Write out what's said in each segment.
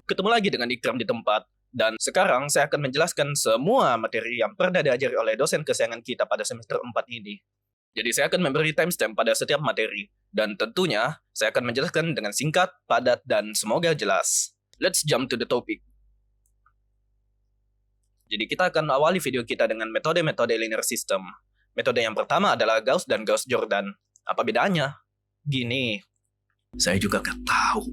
Ketemu lagi dengan Ikram di tempat, dan sekarang saya akan menjelaskan semua materi yang pernah diajari oleh dosen kesayangan kita pada semester 4 ini. Jadi saya akan memberi timestamp pada setiap materi, dan tentunya saya akan menjelaskan dengan singkat, padat, dan semoga jelas. Let's jump to the topic. Jadi kita akan awali video kita dengan metode-metode linear system. Metode yang pertama adalah Gauss dan Gauss-Jordan. Apa bedanya? Gini, saya juga gak tahu.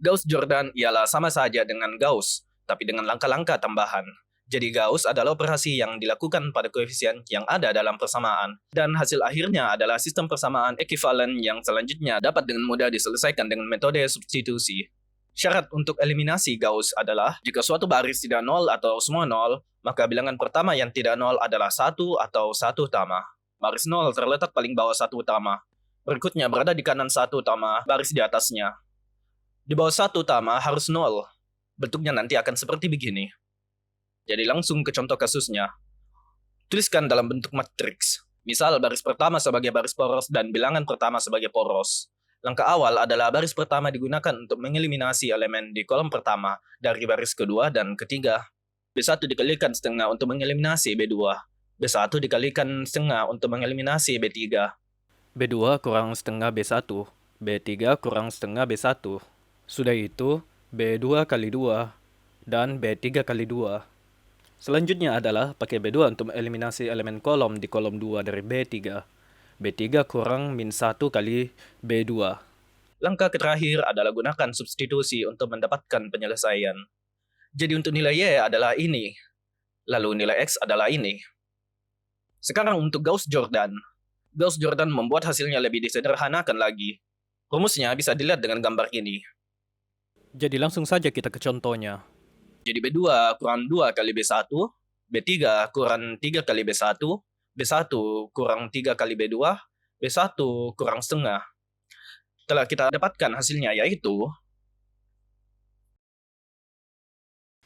Gauss-Jordan ialah sama saja dengan Gauss, tapi dengan langkah-langkah tambahan. Jadi Gauss adalah operasi yang dilakukan pada koefisien yang ada dalam persamaan, dan hasil akhirnya adalah sistem persamaan ekuivalen yang selanjutnya dapat dengan mudah diselesaikan dengan metode substitusi. Syarat untuk eliminasi Gauss adalah jika suatu baris tidak nol atau semua nol, maka bilangan pertama yang tidak nol adalah 1 atau 1 utama. Baris nol terletak paling bawah 1 utama. Berikutnya berada di kanan 1 utama, baris di atasnya. Di bawah 1 utama harus nol. Bentuknya nanti akan seperti begini. Jadi langsung ke contoh kasusnya. Tuliskan dalam bentuk matriks. Misal baris pertama sebagai baris poros dan bilangan pertama sebagai poros. Langkah awal adalah baris pertama digunakan untuk mengeliminasi elemen di kolom pertama dari baris kedua dan ketiga. B1 dikalikan setengah untuk mengeliminasi B2. B1 dikalikan setengah untuk mengeliminasi B3. B2 kurang setengah B1. B3 kurang setengah B1. Sudah itu, B2 kali 2 dan B3 kali 2. Selanjutnya adalah pakai B2 untuk eliminasi elemen kolom di kolom 2 dari B3. B3 kurang min 1 kali B2. Langkah terakhir adalah gunakan substitusi untuk mendapatkan penyelesaian. Jadi untuk nilai Y adalah ini, lalu nilai X adalah ini. Sekarang untuk Gauss-Jordan. Gauss-Jordan membuat hasilnya lebih disederhanakan lagi. Rumusnya bisa dilihat dengan gambar ini. Jadi langsung saja kita ke contohnya. Jadi B2 kurang 2 kali B1, B3 kurang 3 kali B1, B1 kurang 3 kali B2, B1 kurang setengah. Setelah kita dapatkan hasilnya yaitu,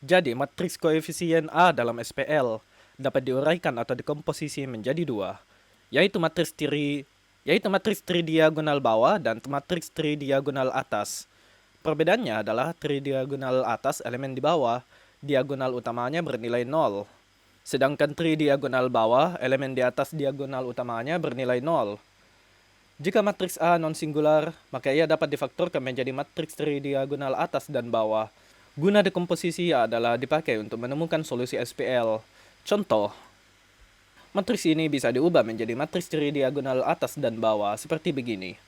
Jadi matriks koefisien A dalam SPL dapat diuraikan atau dikomposisi menjadi 2, yaitu matriks tridiagonal bawah dan matriks tridiagonal atas. Perbedaannya adalah tridiagonal atas elemen di bawah, diagonal utamanya bernilai 0. Sedangkan tridiagonal bawah, elemen di atas diagonal utamanya bernilai 0. Jika matriks A non-singular, maka ia dapat difaktorkan menjadi matriks tridiagonal atas dan bawah. Guna dekomposisi adalah dipakai untuk menemukan solusi SPL. Contoh, matriks ini bisa diubah menjadi matriks tridiagonal atas dan bawah seperti begini.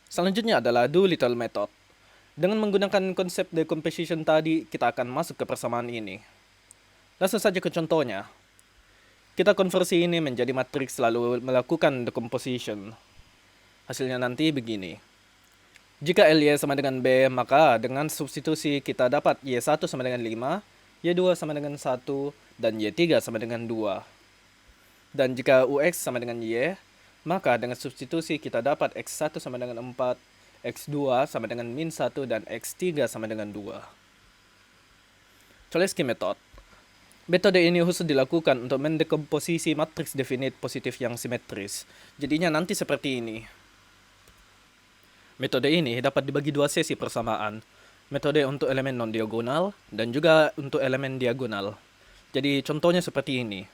Selanjutnya adalah Doolittle method. Dengan menggunakan konsep decomposition tadi, kita akan masuk ke persamaan ini. Langsung saja ke contohnya. Kita konversi ini menjadi matriks lalu melakukan decomposition. Hasilnya nanti begini. Jika LY sama dengan B, maka dengan substitusi kita dapat Y1 sama dengan 5, Y2 sama dengan 1, dan Y3 sama dengan 2. Dan jika UX sama dengan Y, maka dengan substitusi kita dapat X1 sama dengan 4, X2 sama dengan min 1, dan X3 sama dengan 2. Cholesky method. Metode ini khusus dilakukan untuk mendekomposisi matriks definite positif yang simetris. Jadinya nanti seperti ini. Metode ini dapat dibagi 2 sesi persamaan. Metode untuk elemen non-diagonal dan juga untuk elemen diagonal. Jadi contohnya seperti ini.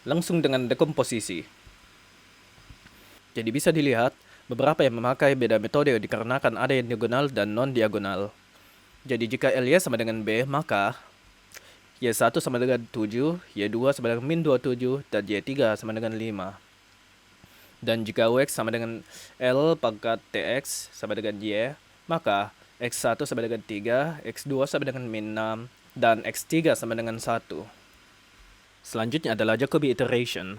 Langsung dengan dekomposisi. Jadi bisa dilihat, beberapa yang memakai beda metode dikarenakan ada yang diagonal dan non-diagonal. Jadi jika LY sama dengan B, maka Y1 sama dengan 7, Y2 sama dengan min 27, dan Y3 sama dengan 5. Dan jika UX sama dengan L pangkat TX sama dengan Y, maka X1 sama dengan 3, X2 sama dengan min 6, dan X3 sama dengan 1. Selanjutnya adalah Jacobi iteration.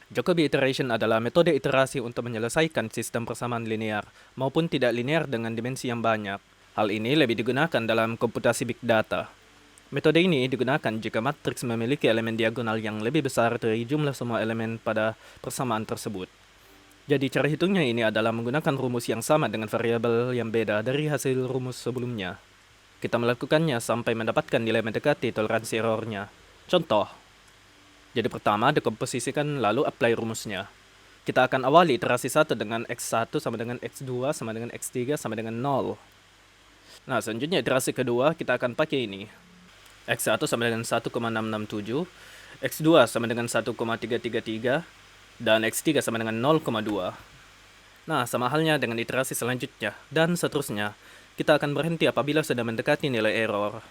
Jacobi iteration adalah metode iterasi untuk menyelesaikan sistem persamaan linear maupun tidak linear dengan dimensi yang banyak. Hal ini lebih digunakan dalam komputasi big data. Metode ini digunakan jika matriks memiliki elemen diagonal yang lebih besar dari jumlah semua elemen pada persamaan tersebut. Jadi cara hitungnya ini adalah menggunakan rumus yang sama dengan variabel yang beda dari hasil rumus sebelumnya. Kita melakukannya sampai mendapatkan nilai mendekati toleransi errornya. Contoh. Jadi pertama dekomposisikan lalu apply rumusnya. Kita akan awali iterasi 1 dengan X1 sama dengan X2 sama dengan X3 sama dengan 0. Nah, selanjutnya iterasi kedua kita akan pakai ini. X1 sama dengan 1,667, X2 sama dengan 1,333, dan X3 sama dengan 0,2. Nah, sama halnya dengan iterasi selanjutnya, dan seterusnya. Kita akan berhenti apabila sudah mendekati nilai error.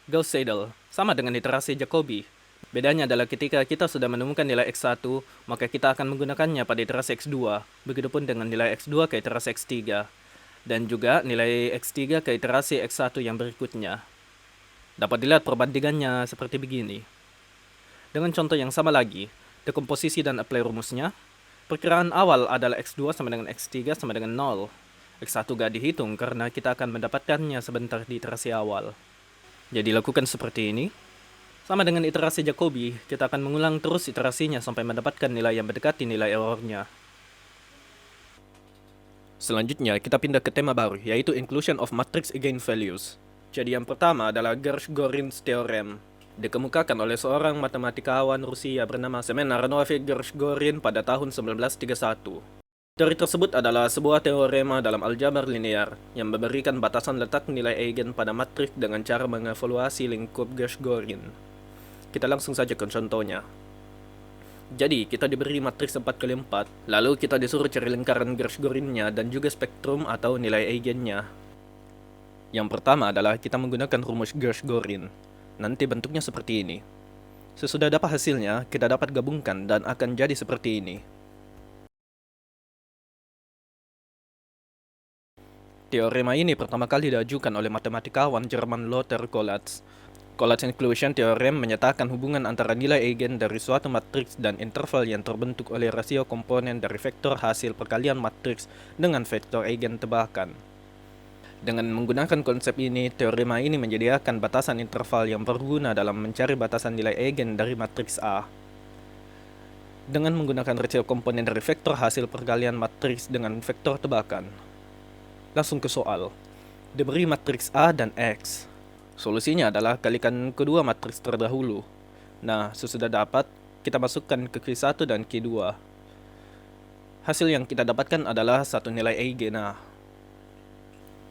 Gauss Seidel sama dengan iterasi Jacobi. Bedanya adalah ketika kita sudah menemukan nilai X1, maka kita akan menggunakannya pada iterasi X2, begitupun dengan nilai X2 ke iterasi X3, dan juga nilai X3 ke iterasi X1 yang berikutnya. Dapat dilihat perbandingannya seperti begini. Dengan contoh yang sama lagi, dekomposisi dan apply rumusnya, perkiraan awal adalah X2 sama dengan X3 sama dengan 0. X1 gak dihitung karena kita akan mendapatkannya sebentar di iterasi awal. Jadi lakukan seperti ini. Sama dengan iterasi Jacobi, kita akan mengulang terus iterasinya sampai mendapatkan nilai yang mendekati nilai errornya. Selanjutnya, kita pindah ke tema baru, yaitu Inclusion of Matrix Eigenvalues. Jadi yang pertama adalah Gershgorin's Theorem. Dikemukakan oleh seorang matematikawan Rusia bernama Semen Arnoldovich Gershgorin pada tahun 1931. Teori tersebut adalah sebuah teorema dalam aljabar linear yang memberikan batasan letak nilai eigen pada matriks dengan cara mengevaluasi lingkup Gershgorin. Kita langsung saja ke contohnya. Jadi, kita diberi matriks 4x4, lalu kita disuruh cari lingkaran Gershgorinnya dan juga spektrum atau nilai eigennya. Yang pertama adalah kita menggunakan rumus Gershgorin. Nanti bentuknya seperti ini. Sesudah dapat hasilnya, kita dapat gabungkan dan akan jadi seperti ini. Teorema ini pertama kali diajukan oleh matematikawan Jerman Lothar Kolatz. Kolatz Inclusion Theorem menyatakan hubungan antara nilai eigen dari suatu matriks dan interval yang terbentuk oleh rasio komponen dari vektor hasil perkalian matriks dengan vektor eigen tebakan. Dengan menggunakan konsep ini, teorema ini menyediakan batasan interval yang berguna dalam mencari batasan nilai eigen dari matriks A. Dengan menggunakan rasio komponen dari vektor hasil perkalian matriks dengan vektor tebakan. Langsung ke soal. Diberi matriks A dan X. Solusinya adalah kalikan kedua matriks terdahulu. Nah, sesudah dapat, kita masukkan ke Q1 dan Q2. Hasil yang kita dapatkan adalah satu nilai eigen A.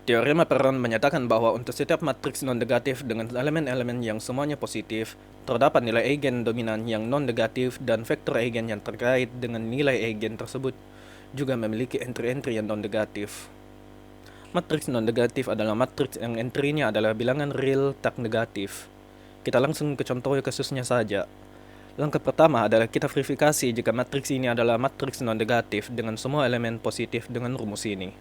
Teorema Perron menyatakan bahwa untuk setiap matriks non-negatif dengan elemen-elemen yang semuanya positif, terdapat nilai eigen dominan yang non-negatif dan vektor eigen yang terkait dengan nilai eigen tersebut juga memiliki entry-entry yang non-negatif. Matriks non-negatif adalah matriks yang entry-nya adalah bilangan real tak negatif. Kita langsung ke contoh kasusnya saja. Langkah pertama adalah kita verifikasi jika matriks ini adalah matriks non-negatif dengan semua elemen positif dengan rumus ini.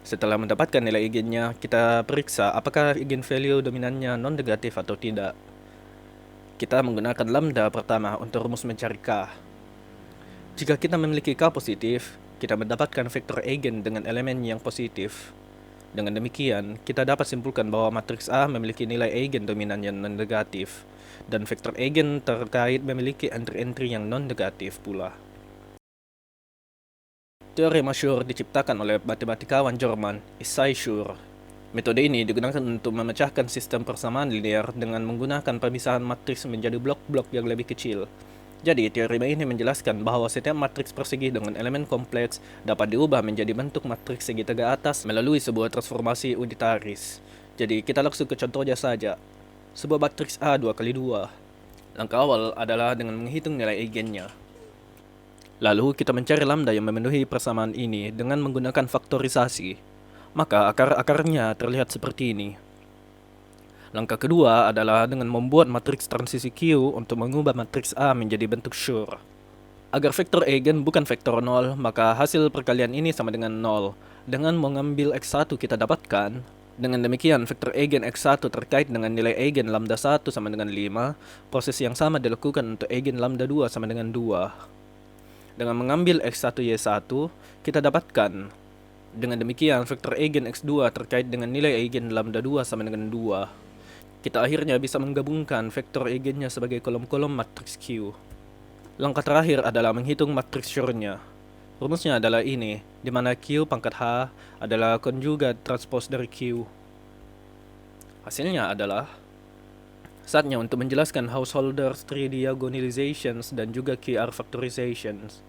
Setelah mendapatkan nilai eigennya, kita periksa apakah eigenvalue dominannya non-negatif atau tidak. Kita menggunakan lambda pertama untuk rumus mencari K. Jika kita memiliki K positif, kita mendapatkan vektor eigen dengan elemen yang positif. Dengan demikian, kita dapat simpulkan bahwa matriks A memiliki nilai eigen dominan yang non-negatif, dan vektor eigen terkait memiliki entry-entry yang non-negatif pula. Teori masyhur diciptakan oleh matematikawan Jerman, Isai Schur. Metode ini digunakan untuk memecahkan sistem persamaan linear dengan menggunakan pemisahan matriks menjadi blok-blok yang lebih kecil. Jadi, teorema ini menjelaskan bahwa setiap matriks persegi dengan elemen kompleks dapat diubah menjadi bentuk matriks segitiga atas melalui sebuah transformasi unitaris. Jadi, kita langsung ke contohnya saja. Sebuah matriks A 2x2. Langkah awal adalah dengan menghitung nilai eigennya. Lalu, kita mencari lambda yang memenuhi persamaan ini dengan menggunakan faktorisasi. Maka, akar-akarnya terlihat seperti ini. Langkah kedua adalah dengan membuat matriks transisi Q untuk mengubah matriks A menjadi bentuk Schur. Agar vektor eigen bukan vektor 0, maka hasil perkalian ini sama dengan 0. Dengan mengambil X1 kita dapatkan. Dengan demikian, vektor eigen X1 terkait dengan nilai eigen lambda 1 sama dengan 5. Proses yang sama dilakukan untuk eigen lambda 2 sama dengan 2. Dengan mengambil X1Y1, kita dapatkan. Dengan demikian, vektor eigen X2 terkait dengan nilai eigen lambda 2 sama dengan 2. Kita akhirnya bisa menggabungkan vektor eigennya sebagai kolom-kolom matriks Q. Langkah terakhir adalah menghitung matriks Schur-nya. Rumusnya adalah ini, di mana Q pangkat H adalah konjugat transpose dari Q. Hasilnya adalah saatnya untuk menjelaskan Householder's tree diagonalizations dan juga QR factorizations.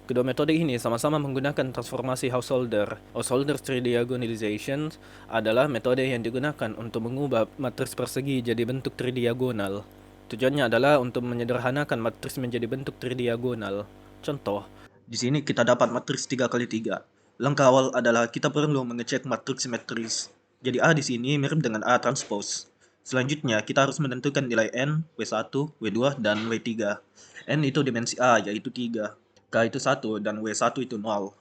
Kedua metode ini sama-sama menggunakan transformasi Householder. Householder tridiagonalization adalah metode yang digunakan untuk mengubah matriks persegi jadi bentuk tridiagonal. Tujuannya adalah untuk menyederhanakan matriks menjadi bentuk tridiagonal. Contoh, Di sini kita dapat matriks 3x3. Langkah awal adalah kita perlu mengecek matriks simetris. Jadi A di sini mirip dengan A transpose. Selanjutnya, kita harus menentukan nilai N, W1, W2, dan W3. N itu dimensi A, yaitu 3. K itu 1, dan W1 itu 0.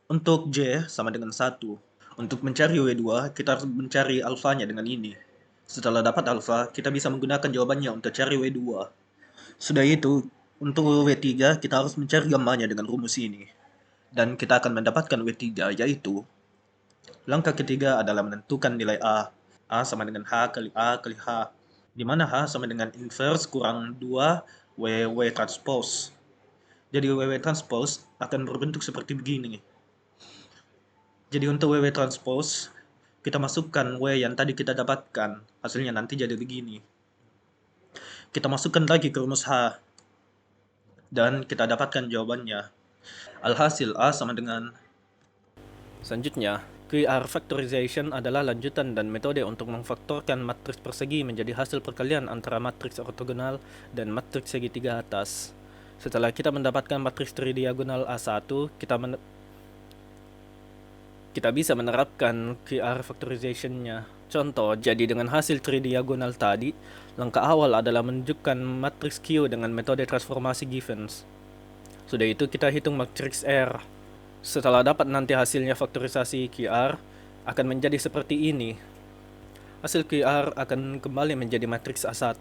Untuk J sama dengan 1. Untuk mencari W2, kita harus mencari alfanya dengan ini. Setelah dapat alfa, kita bisa menggunakan jawabannya untuk cari W2. Sudah itu, untuk W3, kita harus mencari gammanya dengan rumus ini. Dan kita akan mendapatkan W3, yaitu langkah ketiga adalah menentukan nilai A. A sama dengan H kali A kali H, di mana H sama dengan inverse kurang 2 WW transpose. Jadi WW transpose akan berbentuk seperti begini. Jadi untuk WW transpose, kita masukkan W yang tadi kita dapatkan. Hasilnya nanti jadi begini. Kita masukkan lagi ke rumus H. Dan kita dapatkan jawabannya. Alhasil A sama dengan... selanjutnya, QR factorization adalah lanjutan dan metode untuk memfaktorkan matriks persegi menjadi hasil perkalian antara matriks ortogonal dan matriks segitiga atas. Setelah kita mendapatkan matriks tridiagonal A1, kita bisa menerapkan QR factorization-nya. Contoh, jadi dengan hasil tridiagonal tadi, langkah awal adalah menunjukkan matriks Q dengan metode transformasi Gibbons. Sudah itu kita hitung matriks R. Setelah dapat nanti hasilnya faktorisasi QR, akan menjadi seperti ini. Hasil QR akan kembali menjadi matriks A1.